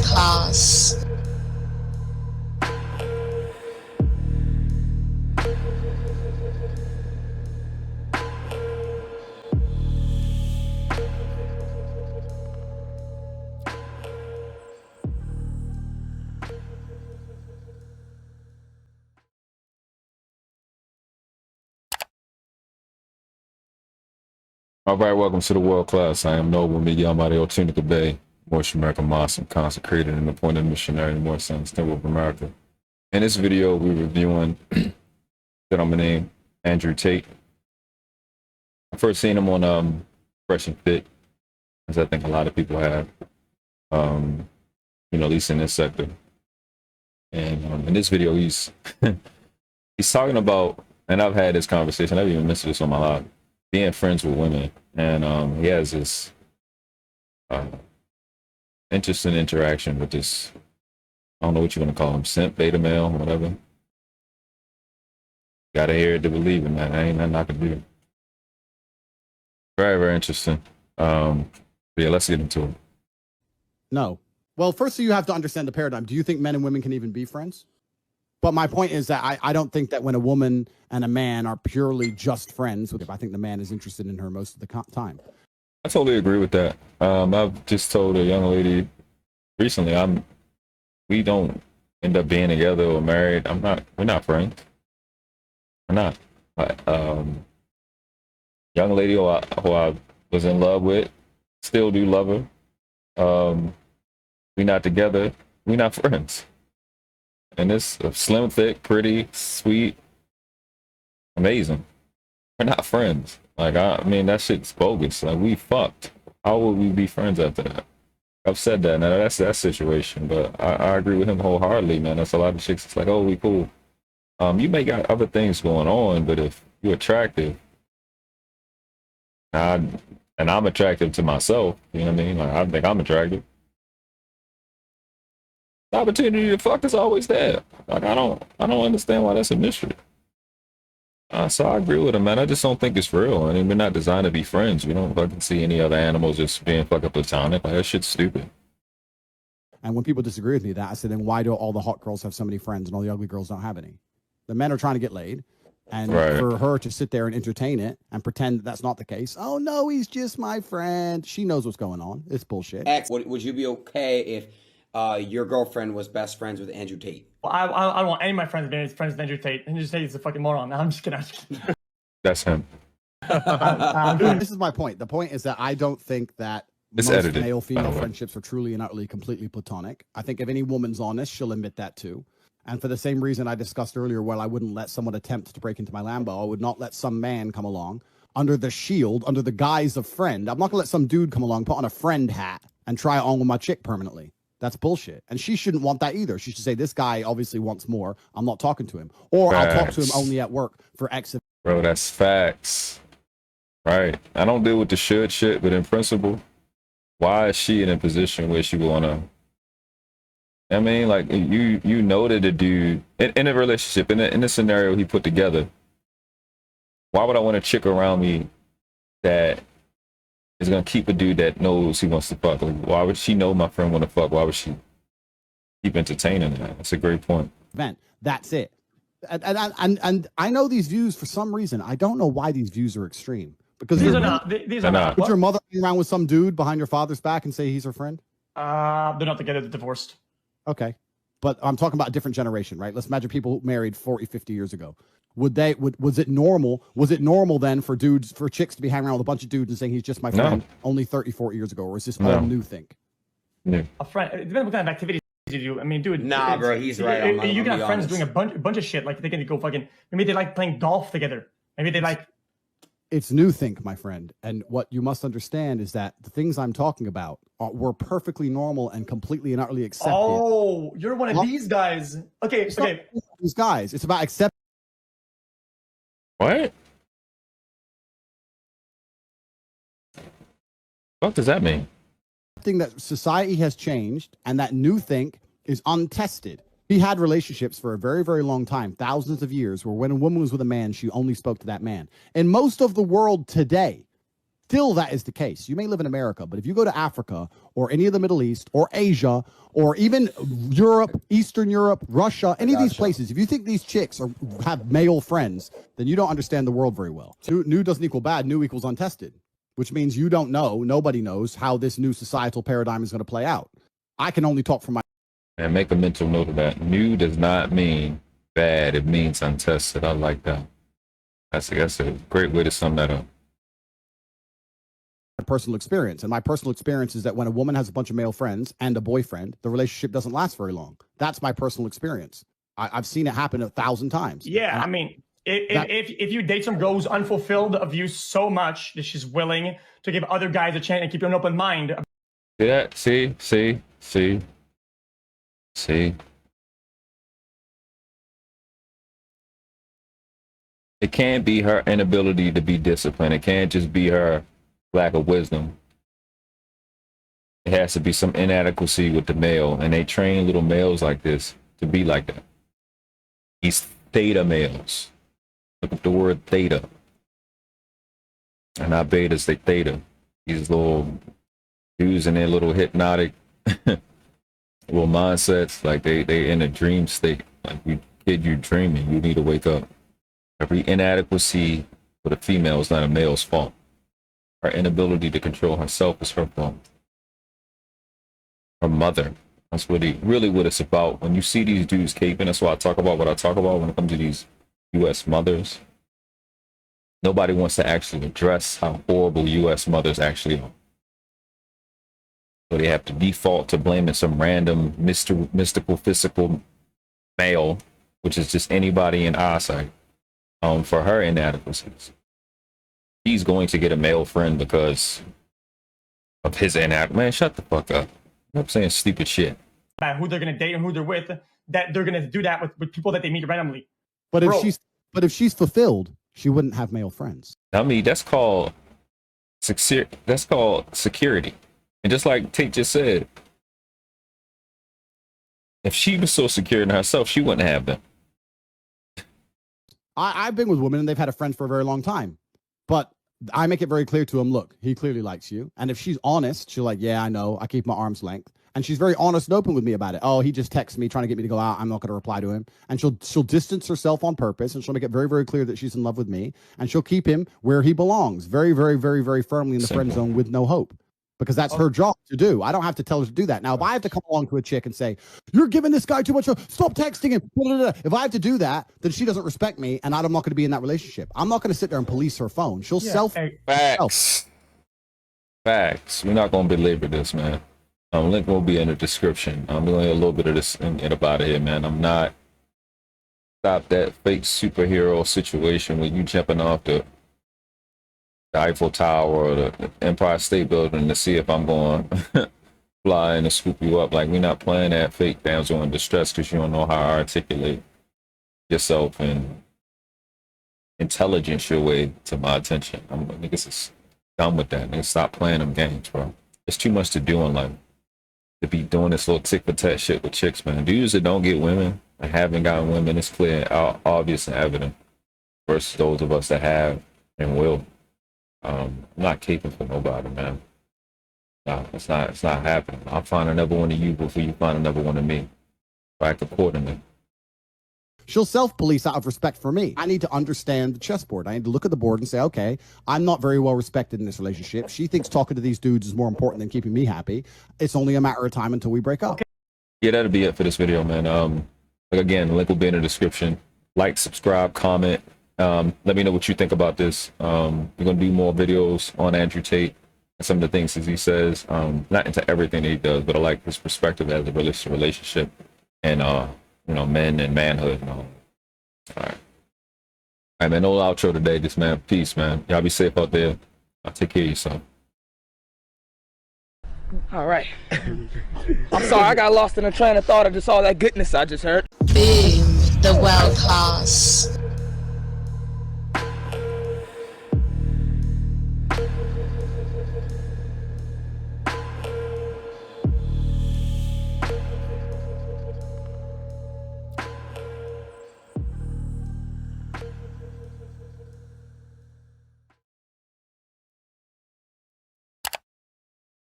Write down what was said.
class. All right, welcome to the world class. I am Noble Miguel Mario Tunica Bay, Moorish American Muslim, consecrated and appointed missionary in Moorish Sons, Temple of America. In this video, we're reviewing that I'm gonna name Andrew Tate. I first seen him on Fresh and Fit, as I think a lot of people have, at least in this sector. And in this video, he's he's talking about, and I've had this conversation. I've even mentioned this on my live, being friends with women, and he has this interesting interaction with this, I don't know what you want to call him, simp, beta male, whatever. Gotta hear it to believe it, man. I ain't nothing I can do. Very, very interesting. Yeah, let's get into it. No. Well, first you have to understand the paradigm. Do you think men and women can even be friends? But my point is that I don't think that when a woman and a man are purely just friends, I think the man is interested in her most of the time. I totally agree with that. I've just told a young lady recently, we don't end up being together or married. We're not friends. We're not. Young lady who I was in love with, still do love her. We're not together. We're not friends. And this slim, thick, pretty, sweet, amazing. We're not friends. Like, I mean, that shit's bogus. Like, we fucked. How would we be friends after that? I've said that. Now, that's that situation. But I agree with him wholeheartedly, man. That's a lot of chicks. It's like, oh, we cool. You may got other things going on, but if you're attractive, and I'm attractive to myself, you know what I mean? Like, I think I'm attractive. The opportunity to fuck is always there. Like, I don't understand why that's a mystery. So I agree with him, man. I just don't think it's real. I mean, we're not designed to be friends. We don't fucking see any other animals just being fucking platonic. Like, that shit's stupid. And when people disagree with me that, I say, then why do all the hot girls have so many friends and all the ugly girls don't have any? The men are trying to get laid. And for her to sit there and entertain it and pretend that that's not the case. Oh, no, he's just my friend. She knows what's going on. It's bullshit. Would you be okay if your girlfriend was best friends with Andrew Tate? Well, I don't want any of my friends being friends with Andrew Tate. Andrew Tate is a fucking moron. No, I'm just kidding. That's him. This is my point. The point is that I don't think that most male-female friendships are truly and utterly completely platonic. I think if any woman's honest, she'll admit that too. And for the same reason I discussed earlier, while I wouldn't let someone attempt to break into my Lambo, I would not let some man come along under the shield, under the guise of friend. I'm not going to let some dude come along, put on a friend hat, and try it on with my chick permanently. That's bullshit. And she shouldn't want that either. She should say, this guy obviously wants more. I'm not talking to him. Or I'll talk to him only at work for X. Bro, that's facts. Right. I don't deal with the should shit, but in principle, why is she in a position where she wanna, I mean, like, you know that a dude in a relationship, in a scenario he put together, why would I want a chick around me that is gonna keep a dude that knows he wants to fuck? Like, why would she know my friend want to fuck? Why would she keep entertaining that? That's a great point. That's it. And I know these views for some reason. I don't know why these views are extreme. Because these are not. These are not. Would your mother hang around with some dude behind your father's back and say he's her friend? They're not together. They're divorced. Okay. But I'm talking about a different generation, right? Let's imagine people married 40, 50 years ago. Was it normal? Was it normal then for chicks to be hanging around with a bunch of dudes and saying he's just my friend only 30, 40 years ago? Or is this all new think? Yeah. A friend, it depends what kind of activities you do. I mean, dude. Nah, bro, he's right. You can have friends doing a bunch of shit. Like, they can go fucking, maybe they like playing golf together. Maybe they like. It's new think, my friend. And what you must understand is that the things I'm talking about were perfectly normal and completely and utterly accepted. Oh, you're one of these guys. Okay, okay. These guys. It's about accepting. What? What does that mean? That society has changed and that new think is untested. He had relationships for a very, very long time, thousands of years, where when a woman was with a man, she only spoke to that man. In most of the world today, still that is the case. You may live in America, but if you go to Africa or any of the Middle East or Asia or even Europe, Eastern Europe, Russia, any of these places, if you think these chicks have male friends, then you don't understand the world very well. New doesn't equal bad, new equals untested, which means you don't know, nobody knows how this new societal paradigm is going to play out. I can only talk from my... And make a mental note of that. New does not mean bad, it means untested. I like that. That's a great way to sum that up. Personal experience, and my personal experience is that when a woman has a bunch of male friends and a boyfriend, the relationship doesn't last very long. That's my personal experience. I've seen it happen 1,000 times. Yeah, I mean, if you date some girl who's unfulfilled of you so much that she's willing to give other guys a chance and keep an open mind. See that? See. It can't be her inability to be disciplined. It can't just be her lack of wisdom. It has to be some inadequacy with the male, and they train little males like this to be like that. These theta males. Look up the word theta. And not betas, they theta. These little dudes in their little hypnotic little mindsets, like they in a dream state. Like you're dreaming, you need to wake up. Every inadequacy for the female is not a male's fault. Her inability to control herself is her fault. Her mother. That's really what it's about. When you see these dudes caping, that's why I talk about what I talk about when it comes to these U.S. mothers. Nobody wants to actually address how horrible U.S. mothers actually are. So they have to default to blaming some random mystical physical male, which is just anybody in eyesight, for her inadequacies. He's going to get a male friend because of his inadequacy. Man, shut the fuck up. I'm saying stupid shit. About who they're gonna date and who they're with, that they're gonna do that with people that they meet randomly. But if she's fulfilled, she wouldn't have male friends. I mean, that's called security. And just like Tate just said, if she was so secure in herself, she wouldn't have them. I've been with women and they've had a friend for a very long time, but I make it very clear to them, look, he clearly likes you. And if she's honest, she'll like, yeah, I know, I keep my arm's length. And she's very honest and open with me about it. Oh, he just texts me trying to get me to go out. I'm not going to reply to him. And she'll distance herself on purpose, and she'll make it very, very clear that she's in love with me. And she'll keep him where he belongs, very, very, very, very firmly in the friend zone with no hope. Because that's her job to do. I don't have to tell her to do that. Now, if I have to come along to a chick and say, you're giving this guy too much, stop texting him. If I have to do that, then she doesn't respect me, and I'm not going to be in that relationship. I'm not going to sit there and police her phone. She'll Facts. We're not going to belabor this, man. Link will be in the description. I'm doing a little bit of this and get up out of here, man. I'm not stop that fake superhero situation where you jumping off the Eiffel Tower or the Empire State Building to see if I'm going to fly in and swoop you up. Like, we're not playing that fake damsel in distress because you don't know how to articulate yourself and intelligence your way to my attention. Niggas is done with that. Niggas stop playing them games, bro. There's too much to do in life to be doing this little tick for tat shit with chicks, man. Dudes that don't get women and haven't gotten women, it's clear, obvious and evident, versus those of us that have and will. I'm not caping for nobody, man. No, it's not happening. I'll find another one of you before you find another one of me. Act accordingly. She'll self-police out of respect for me. I need to understand the chessboard. I need to look at the board and say, okay, I'm not very well respected in this relationship. She thinks talking to these dudes is more important than keeping me happy. It's only a matter of time until we break up. Okay. Yeah, that'll be it for this video, man. Again, the link will be in the description. Like, subscribe, comment. Let me know what you think about this. We're gonna do more videos on Andrew Tate and some of the things that he says. Not into everything that he does, but I like his perspective as it relates to relationship and men and manhood and all. All right, man. No outro today. Just, man, peace, man. Y'all be safe out there. I'll take care of yourself. All right. I'm sorry, I got lost in a train of thought of just all that goodness I just heard. Boom, the world class.